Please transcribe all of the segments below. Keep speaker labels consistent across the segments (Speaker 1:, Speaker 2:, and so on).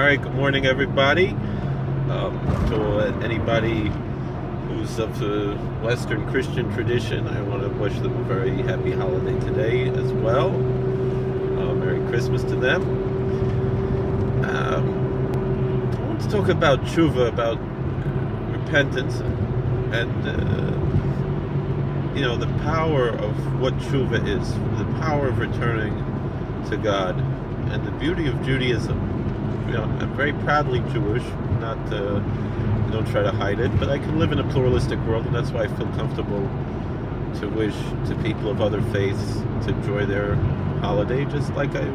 Speaker 1: right, good morning, everybody. To anybody who's of the Western Christian tradition, I want to wish them a very happy holiday today as well. Merry Christmas to them. I want to talk about Teshuvah, about repentance, and the power of what Teshuvah is, the power of returning to God, and the beauty of Judaism. I'm very proudly Jewish, not don't try to hide it, but I can live in a pluralistic world, and that's why I feel comfortable to wish to people of other faiths to enjoy their holiday, just like I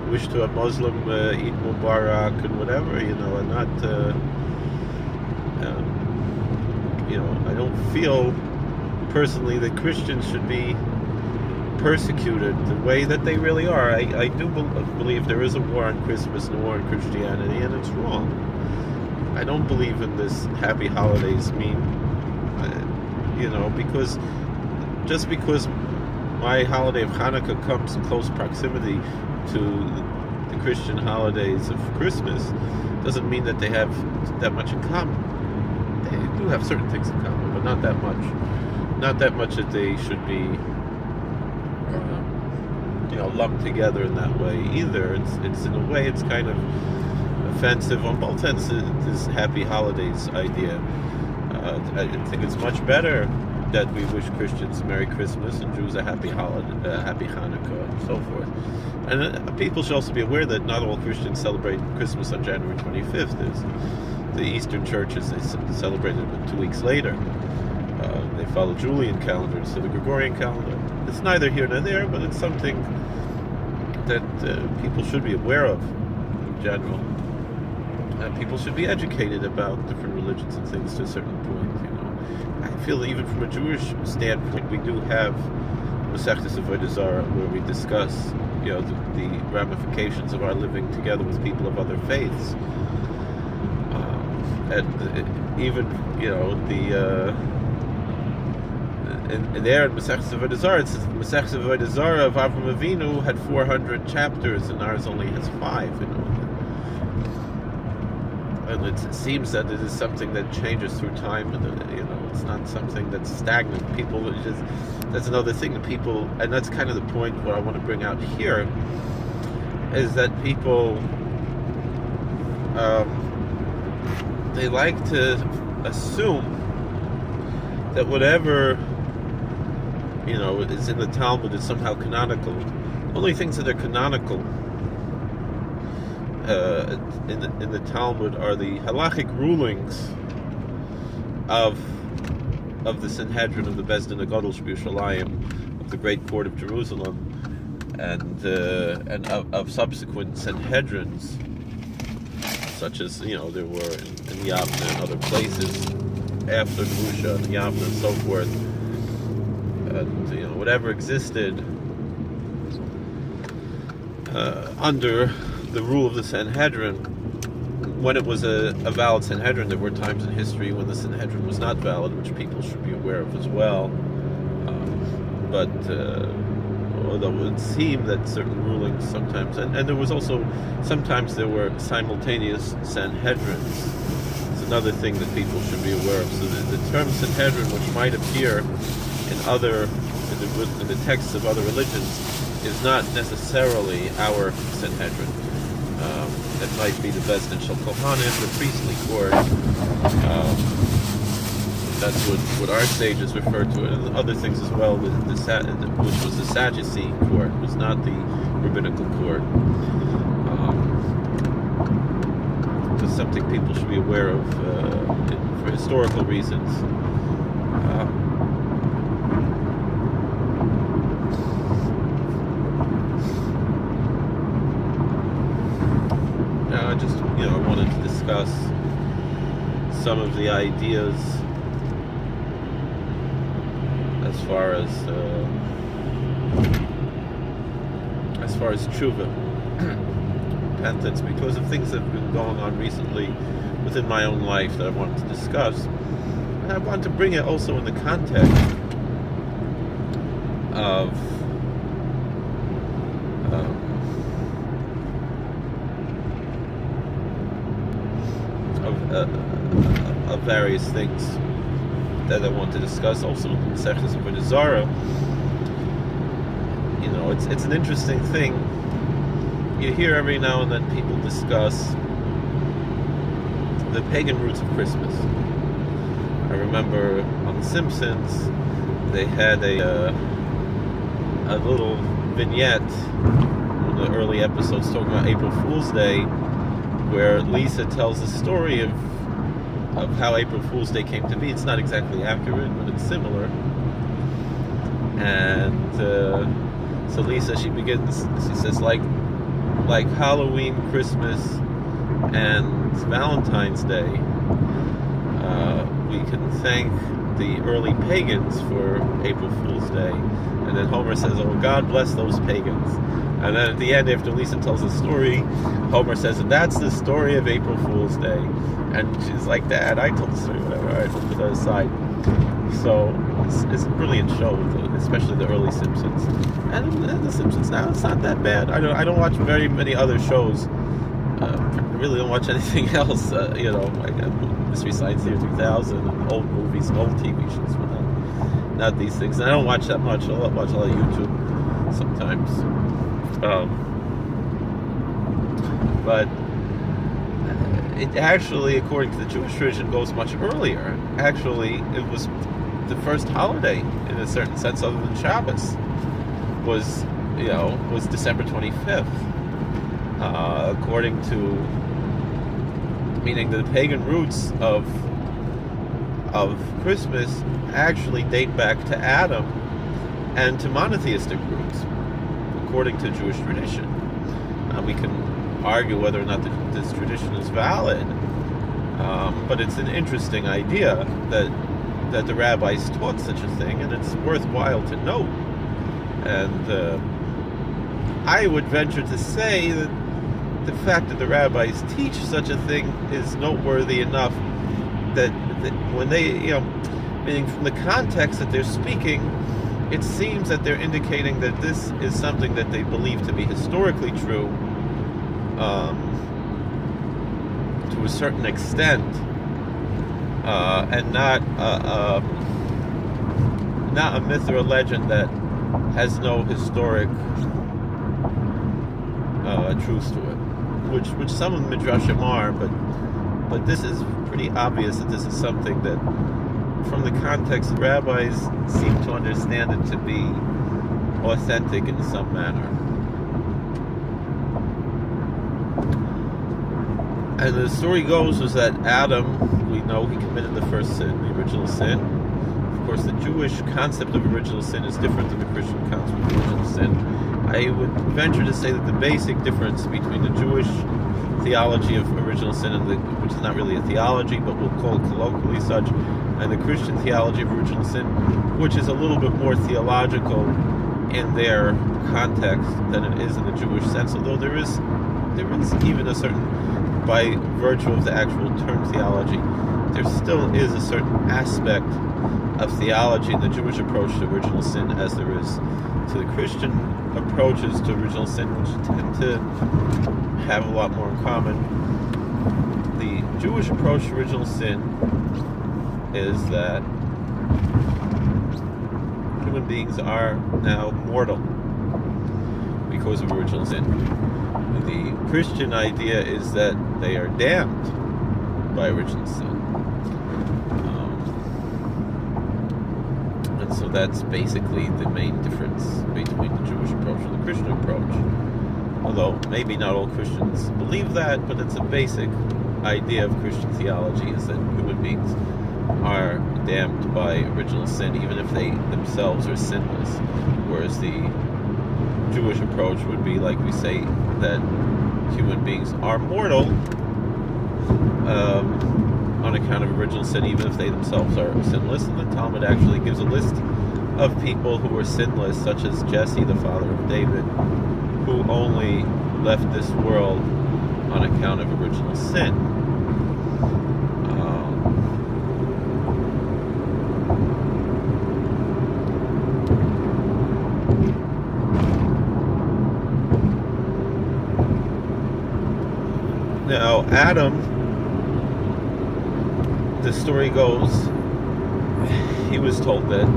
Speaker 1: wish to a Muslim Eid Mubarak and whatever, and not, I don't feel personally that Christians should be persecuted the way that they really are. I do believe there is a war on Christmas and a war on Christianity, and it's wrong. I don't believe in this happy holidays meme, because just because my holiday of Hanukkah comes in close proximity to the Christian holidays of Christmas doesn't mean that they have that much in common. They do have certain things in common, but not that much. Not that much that they should be lumped together in that way either. It's in a way it's kind of offensive on both ends, this happy holidays idea. I think it's much better that we wish Christians Merry Christmas and Jews a happy holiday, happy Hanukkah, and so forth. And people should also be aware that not all Christians celebrate Christmas on January 25th. There's the Eastern churches, they celebrate it 2 weeks later. They follow Julian calendars, so the Gregorian calendar. It's neither here nor there, but it's something that people should be aware of in general. People should be educated about different religions and things to a certain point. I feel that even from a Jewish standpoint, we do have Masechtas Avodah Zarah, where we discuss, the ramifications of our living together with people of other faiths, and even and there in Masechtas Avodah Zarah, it says Masechtas Avodah Zarah of Avraham Avinu had 400 chapters, and ours only has 5. And it seems that it is something that changes through time, and it's not something that's stagnant. That's another thing that people, and that's kind of the point. What I want to bring out here is that people they like to assume that whatever is in the Talmud is somehow canonical. Only things that are canonical in the Talmud are the halachic rulings of the Sanhedrin, of the Beis Din Hagadol Yerushalayim, of the Great Court of Jerusalem, and of subsequent Sanhedrins, such as there were in Yavna and other places after Musha and Yavna and so forth, and whatever existed under the rule of the Sanhedrin. When it was a valid Sanhedrin, there were times in history when the Sanhedrin was not valid, which people should be aware of as well. But although it would seem that certain rulings sometimes, and there was also, sometimes there were simultaneous Sanhedrins. It's another thing that people should be aware of. So the term Sanhedrin, which might appear in the texts of other religions, is not necessarily our Sanhedrin. It might be the Beis Din Shel Kohanim, the priestly court. That's what our sages refer to it, and other things as well. Which was the Sadducee court, was not the rabbinical court. Just something people should be aware of for historical reasons. I wanted to discuss some of the ideas as far as Teshuvah, repentance, because of things that have been going on recently within my own life that I wanted to discuss. And I want to bring it also in the context of of various things that I want to discuss. Also, Maseches Avodah Zarah. It's an interesting thing. You hear every now and then people discuss the pagan roots of Christmas. I remember on The Simpsons, they had a little vignette in the early episodes talking about April Fool's Day, where Lisa tells the story of how April Fool's Day came to be. It's not exactly accurate, but it's similar. And so Lisa, she says, like Halloween, Christmas, and Valentine's Day, we can thank the early pagans for April Fool's Day. And then Homer says, oh, God bless those pagans. And then at the end, after Lisa tells the story, Homer says, and that's the story of April Fool's Day. And she's like, Dad, I told the story, whatever. All right, we'll put that aside. So it's a brilliant show, especially the early Simpsons. And the Simpsons now, it's not that bad. I don't watch very many other shows. I really don't watch anything else. Like Mystery Science Theater 3000, and old movies, and old TV shows, but not these things. And I don't watch that much. I watch a lot of YouTube sometimes. But it actually, according to the Jewish tradition, goes much earlier. Actually, it was the first holiday, in a certain sense, other than Shabbos, was December 25th. According to, meaning the pagan roots of Christmas actually date back to Adam and to monotheistic roots, according to Jewish tradition. We can argue whether or not this tradition is valid, but it's an interesting idea that the rabbis taught such a thing, and it's worthwhile to note. And I would venture to say that the fact that the rabbis teach such a thing is noteworthy enough that when they, meaning from the context that they're speaking, it seems that they're indicating that this is something that they believe to be historically true, to a certain extent, and not a myth or a legend that has no historic truth to it, which some of the midrashim are, but this is pretty obvious that this is something that, from the context, the rabbis seem to understand it to be authentic in some manner. And the story goes was that Adam, we know he committed the first sin, the original sin. Of course, the Jewish concept of original sin is different than the Christian concept of original sin. I would venture to say that the basic difference between the Jewish theology of original sin, which is not really a theology, but we'll call it colloquially such, and the Christian theology of original sin, which is a little bit more theological in their context than it is in the Jewish sense, although there is even a certain, by virtue of the actual term theology, there still is a certain aspect of theology in the Jewish approach to original sin as there is to the Christian approaches to original sin, which tend to have a lot more in common. The Jewish approach to original sin is that human beings are now mortal because of original sin. The Christian idea is that they are damned by original sin. And so that's basically the main difference between the Jewish approach and the Christian approach. Although maybe not all Christians believe that, but it's a basic idea of Christian theology, is that human beings are damned by original sin, even if they themselves are sinless. Whereas the Jewish approach would be, like we say, that human beings are mortal on account of original sin, even if they themselves are sinless. And the Talmud actually gives a list of people who were sinless, such as Jesse, the father of David, who only left this world on account of original sin. Now, Adam the story goes, he was told that,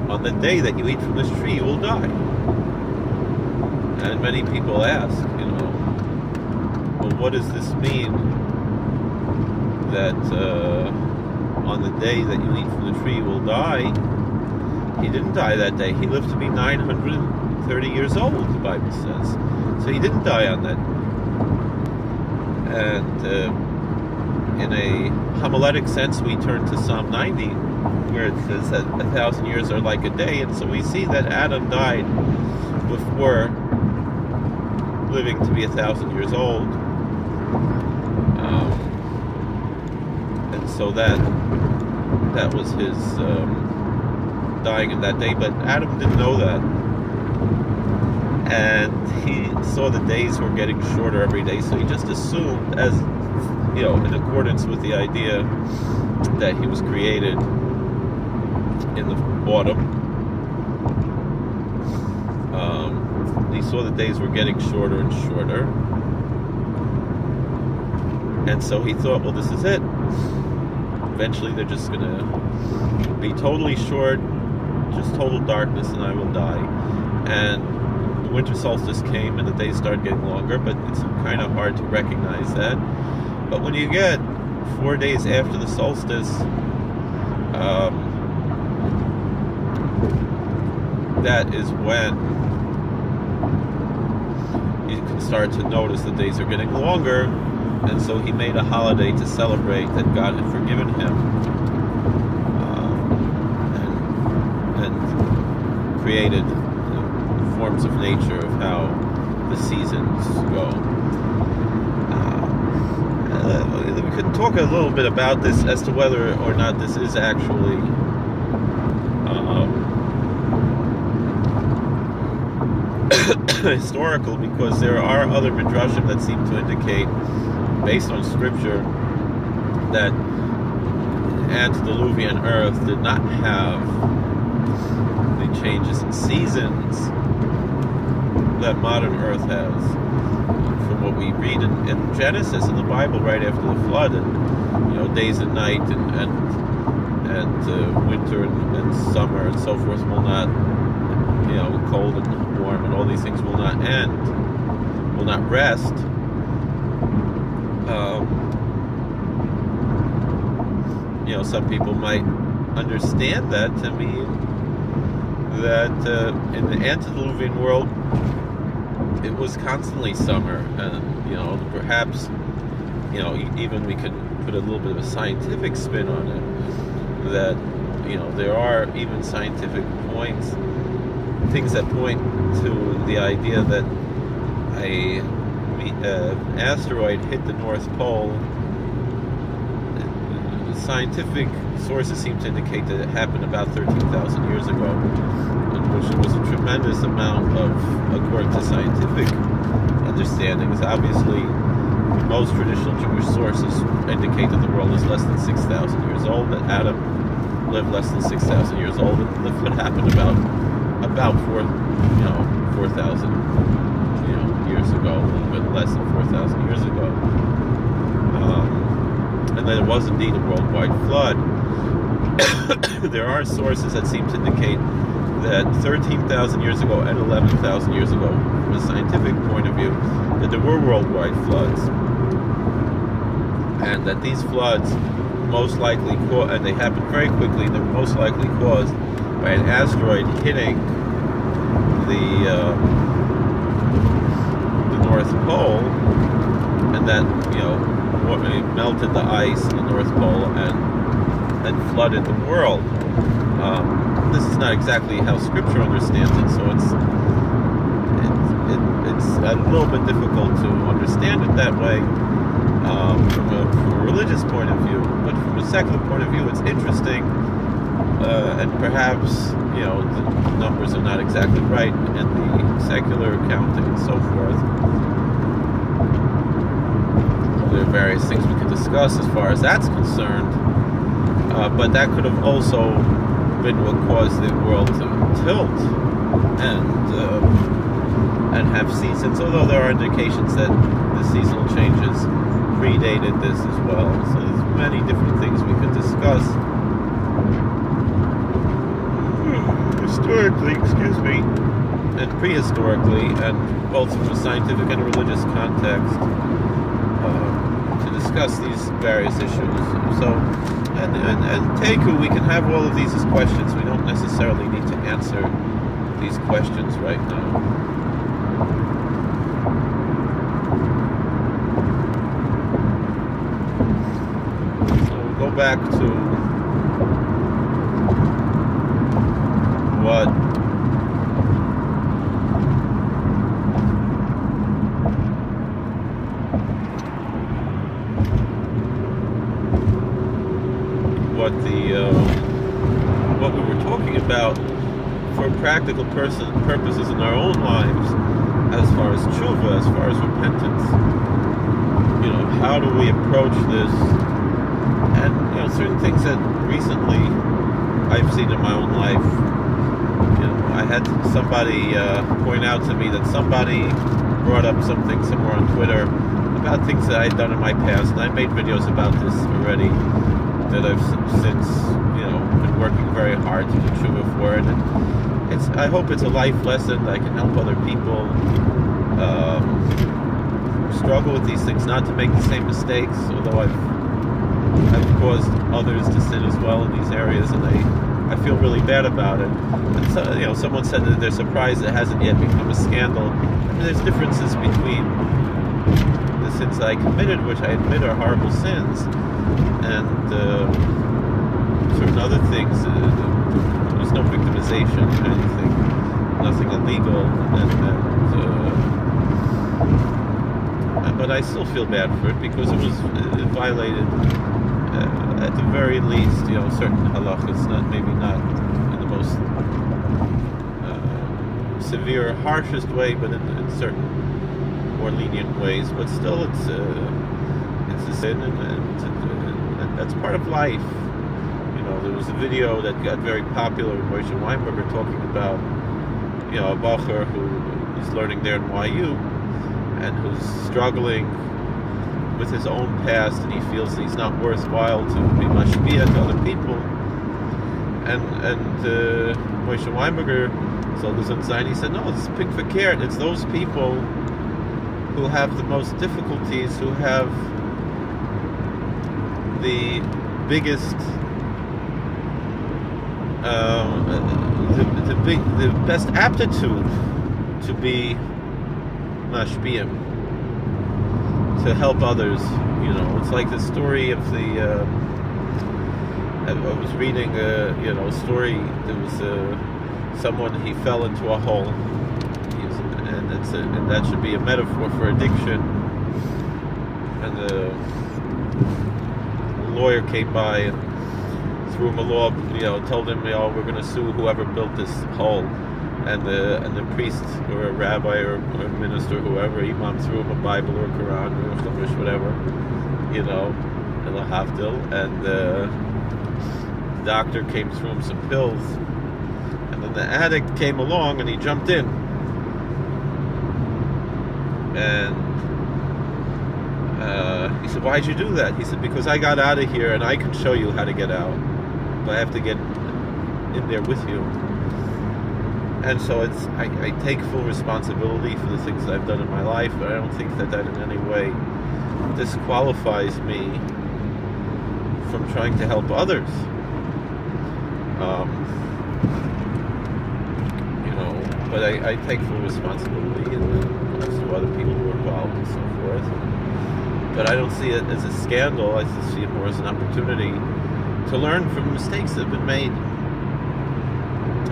Speaker 1: on the day that you eat from this tree, you will die. And many people ask, well, what does this mean that on the day that you eat from the tree, you will die? He didn't die that day. He lived to be 930 years old, the Bible says. So he didn't die on that. And in a homiletic sense, we turn to Psalm 90, where it says that 1,000 years are like a day. And so we see that Adam died before living to be 1,000 years old. And so that was his dying in that day. But Adam didn't know that. And he saw the days were getting shorter every day, so he just assumed, as in accordance with the idea that he was created in the autumn. He saw the days were getting shorter and shorter, and so he thought, well, this is it. Eventually they're just going to be totally short, just total darkness, and I will die. And the winter solstice came and the days started getting longer, but it's kind of hard to recognize that. But when you get 4 days after the solstice, that is when you can start to notice the days are getting longer. And so he made a holiday to celebrate that God had forgiven him, and created forms of nature of how the seasons go. We could talk a little bit about this as to whether or not this is actually historical, because there are other midrashim that seem to indicate, based on scripture, that Antedelluvian Earth did not have the changes in seasons that modern Earth has. From what we read in Genesis, in the Bible, right after the flood, and days and night, and winter and summer and so forth will not, cold and warm and all these things will not end, will not rest. Some people might understand that to mean that in the antediluvian world it was constantly summer, and perhaps even we could put a little bit of a scientific spin on it, that there are even scientific points, things that point to the idea that a asteroid hit the North Pole. Scientific sources seem to indicate that it happened about 13,000 years ago, which was a tremendous amount of, according to scientific understandings. Obviously, most traditional Jewish sources indicate that the world is less than 6,000 years old, that Adam lived less than 6,000 years old, and the flood happened about 4,000 years ago, a little bit less than 4,000 years ago. And that it was indeed a worldwide flood. There are sources that seem to indicate that 13,000 years ago and 11,000 years ago, from a scientific point of view, that there were worldwide floods, and that these floods most likely and they happened very quickly, they were most likely caused by an asteroid hitting the North Pole, and that it melted the ice in the North Pole and flooded the world. This is not exactly how Scripture understands it, so it's a little bit difficult to understand it that way from a religious point of view. But from a secular point of view, it's interesting, and perhaps the numbers are not exactly right in the secular accounting and so forth. There are various things we could discuss as far as that's concerned, but that could have also been what caused the world to tilt and have seasons, although there are indications that the seasonal changes predated this as well. So there's many different things we could discuss. Historically, and prehistorically, and both from a scientific and a religious context, to discuss these various issues. So, and Teku, we can have all of these as questions. We don't necessarily need to answer these questions right now. So we'll go back to what what we were talking about for practical purposes in our own lives, as far as teshuvah, as far as repentance. How do we approach this? And certain things that recently I've seen in my own life. I had somebody point out to me that somebody brought up something somewhere on Twitter about things that I'd done in my past, and I made videos about this already that I've since been working very hard to do teshuvah for it. And I hope it's a life lesson that I can help other people struggle with these things, not to make the same mistakes, although I've caused others to sin as well in these areas, and I feel really bad about it. And so, someone said that they're surprised it hasn't yet become a scandal. I mean, there's differences between the sins I committed, which I admit are horrible sins, and certain other things. There's no victimization or anything, nothing illegal, but I still feel bad for it because it violated, at the very least, certain halachas. Maybe not in the most severe, harshest way, but in certain more lenient ways. But still, it's a sin, and that's part of life. There was a video that got very popular with Moshe Weinberger talking about, a bacher who is learning there in YU and who's struggling with his own past, and he feels that he's not worthwhile to be mashpia to other people. And Moshe Weinberger, he said, no, it's pink for carrot. It's those people who have the most difficulties, who have the biggest, the best aptitude to be mashpiyim, to help others. It's like the story of the. I was reading a story. There was someone, he fell into a hole, and that should be a metaphor for addiction. And the lawyer came by and threw him a law, told him, we're going to sue whoever built this hole. And the priest or a rabbi or a minister, whoever, imam, threw him a Bible or a Quran or a Chumash, whatever, and a hafdil. And the doctor came through him some pills. And then the addict came along and he jumped in. And he said, why'd you do that? He said, because I got out of here and I can show you how to get out. But I have to get in there with you. And so I take full responsibility for the things that I've done in my life, but I don't think that in any way disqualifies me from trying to help others. But I take full responsibility, and also other people who are involved and so forth. But I don't see it as a scandal. I just see it more as an opportunity to learn from mistakes that have been made.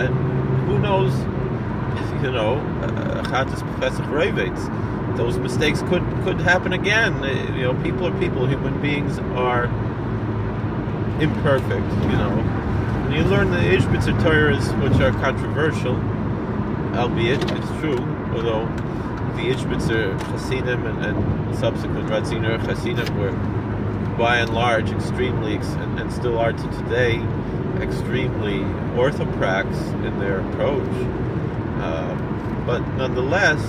Speaker 1: And who knows, those mistakes could happen again. People are people. Human beings are imperfect. When you learn the Ishbitzer Torahs, which are controversial, albeit it's true, although the Ishbitzer Hasidim and subsequent Radziner Hasidim were, by and large, extremely, and still are to today, extremely orthoprax in their approach. But nonetheless,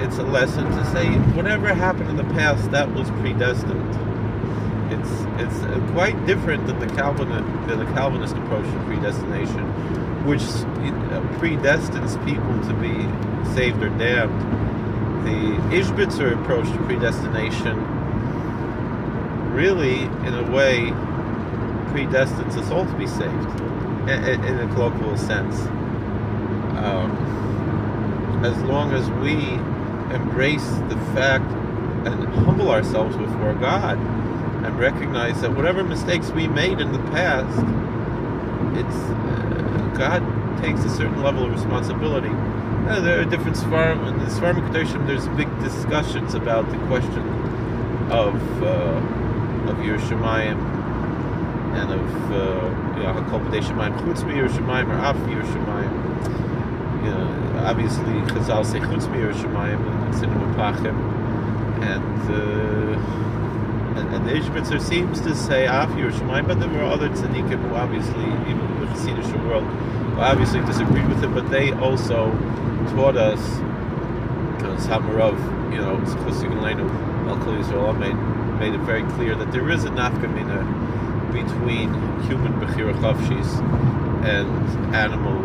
Speaker 1: it's a lesson to say whatever happened in the past, that was predestined. It's quite different than the Calvinist approach to predestination, which predestines people to be saved or damned. The Ishbitzer approach to predestination really, in a way, predestines us all to be saved, in a colloquial sense. As long as we embrace the fact and humble ourselves before God and recognize that whatever mistakes we made in the past, God takes a certain level of responsibility. There are different Svarim. In the Svarim Kedoshim, there's big discussions about the question of Yerushalayim and of Hakol B'dei Shemayim Chutz Yerushalayim or Af Yerushalayim. Obviously, Chazal say Chutz Yerushalayim and Sinum Pachim, and the Ishbitzer seems to say Af Yerushalayim, but there were other tzaddikim who obviously, even in the Chassidish world, who obviously disagreed with it, but they also taught us, Samarov, Chosik Leinu, Al-Kol Yisrael made it very clear that there is a nafkamina between human Bechira Chavshis and animal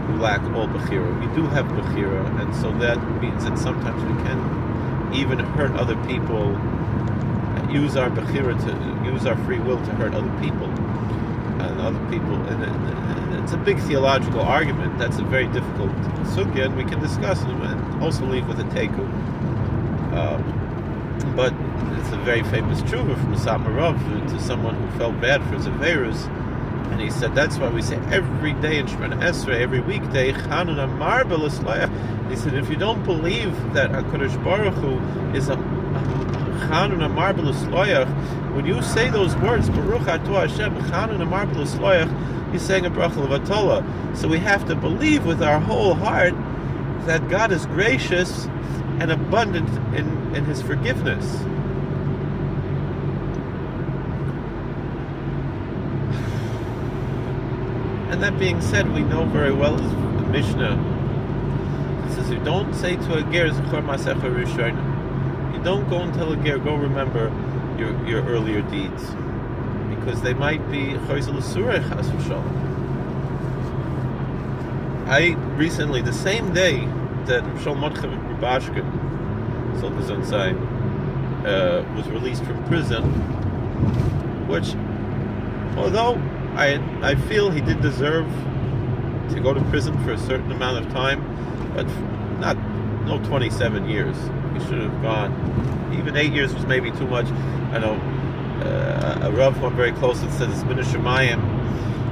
Speaker 1: who lack all Bechira. We do have Bechira, and so that means that sometimes we can even hurt other people, use our Bechira use our free will to hurt other people. And it's a big theological argument. That's a very difficult sugya, and we can discuss it and also leave with a teiku. But it's a very famous tshuva from Samarov to someone who felt bad for his averos, and he said that's why we say every day in Shemana Esrei, every weekday, Chanun Amar B'Lislayach. He said if you don't believe that HaKadosh Baruch Hu is a Chanun Amar B'Lislayach, when you say those words, Baruch Atu Hashem, Chanun Amar B'Lislayach, he's saying a bracha levatala. So we have to believe with our whole heart that God is gracious and abundant in His forgiveness. And that being said, we know very well as the Mishnah says, you don't say to a ger Zechor Ma'asecha Rishonim. You don't go and tell a ger, go remember your earlier deeds, because they might be Choizel L'Surei Chas V'Shalom. I recently, the same day that Shalom Mordechai Rubashkin, Zoltazon Zayin, was released from prison, which, although I feel he did deserve to go to prison for a certain amount of time, but no 27 years. He should have gone. Even 8 years was maybe too much. I know a Rav one very close that said it's been a Shemayim,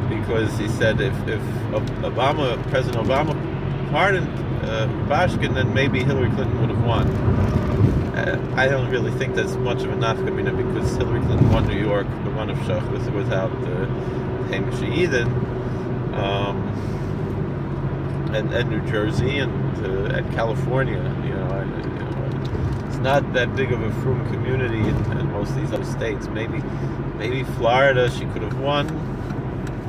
Speaker 1: because he said if President Obama pardoned Rubashkin, then maybe Hillary Clinton would have won. I don't really think that's much of a nafkamina, because Hillary Clinton won New York, the one of Shach without Hamish Eden, and New Jersey and California. It's not that big of a frum community in most of these other states. Maybe Florida she could have won.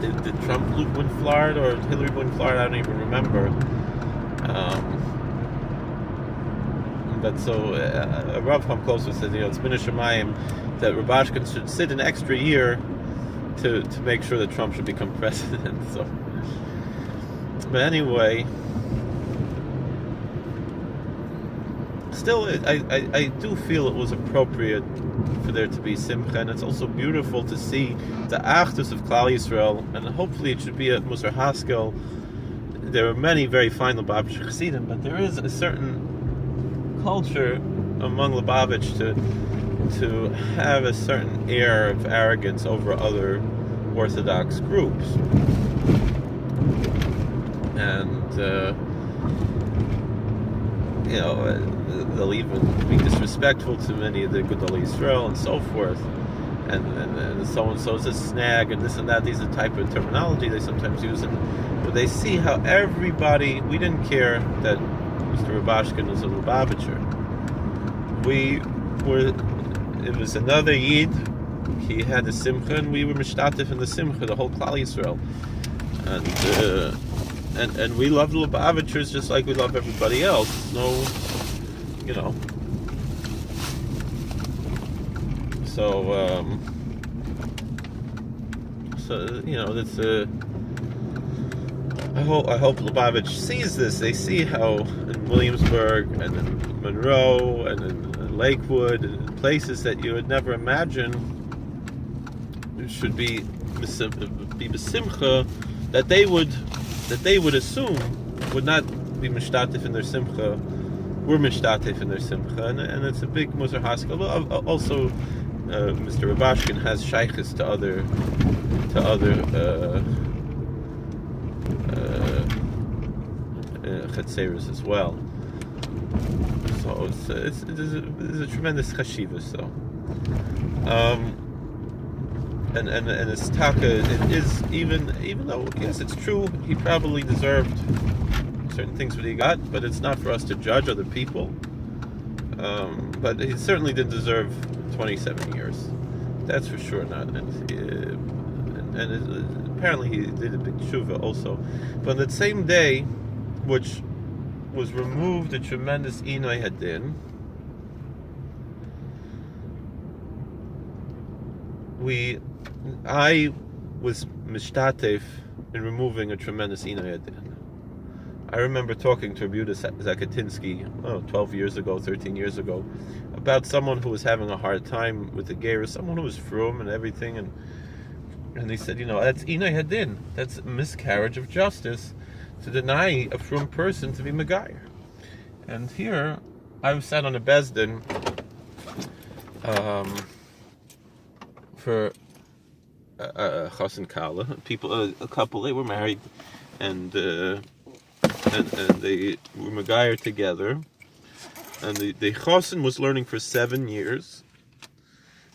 Speaker 1: Did Trump win Florida or Hillary win Florida? I don't even remember. But so Rav Hamkoso said, it's been a Shemayim that Rubashkin should sit an extra year to make sure that Trump should become president. So, but anyway, still, I do feel it was appropriate for there to be simcha, and it's also beautiful to see the achdus of Klal Yisrael, and hopefully it should be a Musar Haskel. There are many very fine Lubavitch Chassidim, but there is a certain culture among Lubavitch to have a certain air of arrogance over other Orthodox groups, and they'll even be disrespectful to many of the Gedolei Yisrael and so forth, and so and so's a snag and this and that. These are the type of terminology they sometimes use, but they see how everybody. We didn't care that Mr. Rubashkin was a Lubavitcher. It was another Yid. He had a simcha, and we were mishtatif in the simcha, the whole Klal Yisrael, and we love the Lubavitchers just like we love everybody else. you know. So that's I hope Lubavitch sees this. They see how in Williamsburg and in Monroe and in Lakewood and in places that you would never imagine should be besimcha, that they would assume would not be mishtatif in their simcha. We're mishtatif in their simcha, and it's a big Musar Haskell. Also, Mr. Rabashkin has shaykhs to other chetzeros as well. So it's a tremendous chashiva. So, and his taka, it is even though yes, it's true, he probably deserved certain things that he got, but it's not for us to judge other people. But he certainly didn't deserve 27 years. That's for sure not. And apparently he did a big teshuvah also. But on that same day, which was removed a tremendous Inay Hadin, I was mishtatef in removing a tremendous Inay Hadin. I remember talking to Rabbi Yehuda Zakatinsky 12 years ago, 13 years ago, about someone who was having a hard time with the Geirus, someone who was frum and everything, and they said, that's Inay Hadin, that's a miscarriage of justice, to deny a frum person to be Megayer. And here, I sat on a Bezdin for Chas and Kala, a couple, they were married, and they were Megayer together, and the Chosin was learning for 7 years,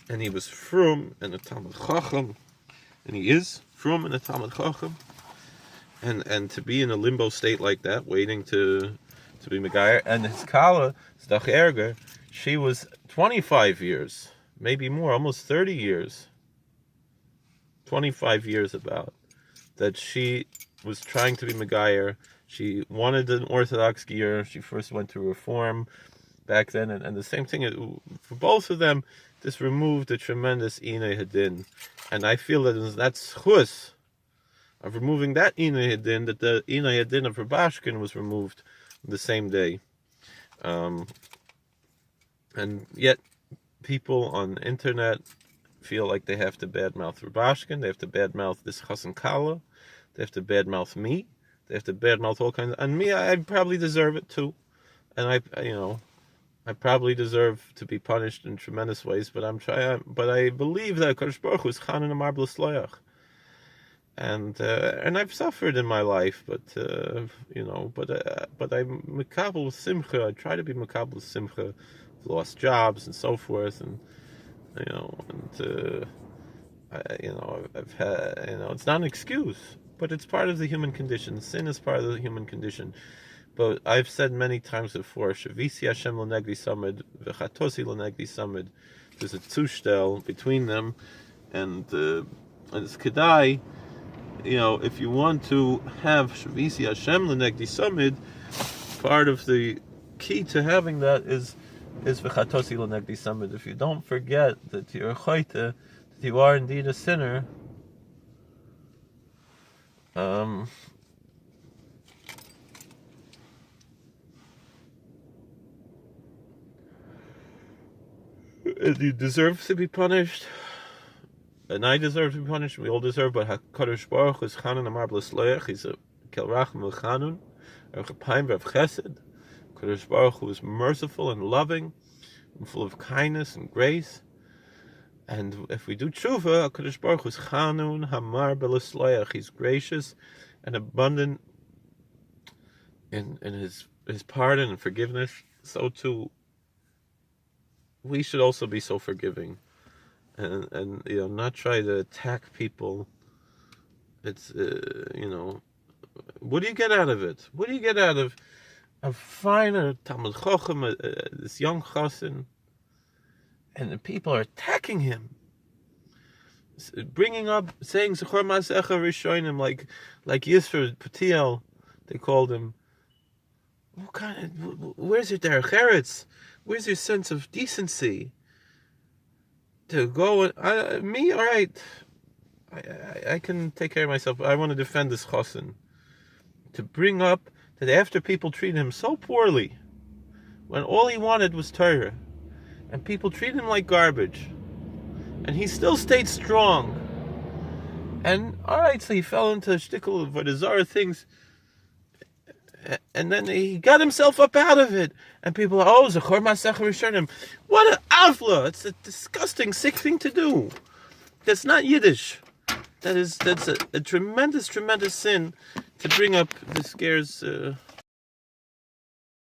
Speaker 1: and he was frum and a Talmud Chacham, and he is frum and a Talmud Chacham, and to be in a limbo state like that, waiting to be Megayer, and his Kala, Zdach Erger, she was 25 years, maybe more, almost 30 years, 25 years about, that she was trying to be Megayer. She wanted an Orthodox gear. She first went to Reform back then, and the same thing for both of them. This removed a tremendous Inay Hadin, and I feel that that's chus of removing that Inay Hadin, that the Inay Hadin of Rabashkin was removed the same day, and yet people on the internet feel like they have to badmouth Rabashkin, they have to badmouth this Chassan Kala, they have to badmouth me. They have to badmouth all kinds and me, I probably deserve it too. And I probably deserve to be punished in tremendous ways, but I believe that Kadosh Baruch Hu is Chanan Amar B'Sloach. And I've suffered in my life, but I'm Mekabel with Simcha. I try to be Mekabel with Simcha. I've lost jobs and so forth, I've had, it's not an excuse, but it's part of the human condition. Sin is part of the human condition. But I've said many times before, Shavisi Hashem lo negdi samid, v'chatosi lo negdi samid. There's a tushtel between them, and it's kedai. If you want to have Shavisi Hashem lo negdi samid, part of the key to having that is v'chatosi lo negdi samid. If you don't forget that you're a choite, that you are indeed a sinner, you deserve to be punished, and I deserve to be punished. We all deserve, but HaKadosh Baruch Hu is Chanan Amar B'Sloach. He's a Kel Rachem L'Chanun, Erchapayim V'Av Chesed. HaKadosh Baruch Hu is merciful and loving, and full of kindness and grace. And if we do tshuva, HaKadosh Baruch Hu is Chanun Hamar B'Sloach. He's gracious and abundant in his pardon and forgiveness. So too, we should also be so forgiving, and not try to attack people. It's what do you get out of it? What do you get out of a finer Talmud Chochem, this young chassan, and the people are attacking him, bringing up, saying Zechor Ma'asecha Rishonim, like Yisro Patiel, they called him. what kind of, where's your derech eretz? Where's your sense of decency? To go and me, all right. I can take care of myself. I want to defend this chassan. To bring up that after people treated him so poorly, when all he wanted was Torah, and people treated him like garbage, and he still stayed strong. And all right, so he fell into a shtickle of vodazara things, and then he got himself up out of it. And people are, Zechor Masech Rishonim. What an avla! It's a disgusting, sick thing to do. That's not Yiddish. That's a tremendous, tremendous sin to bring up this scares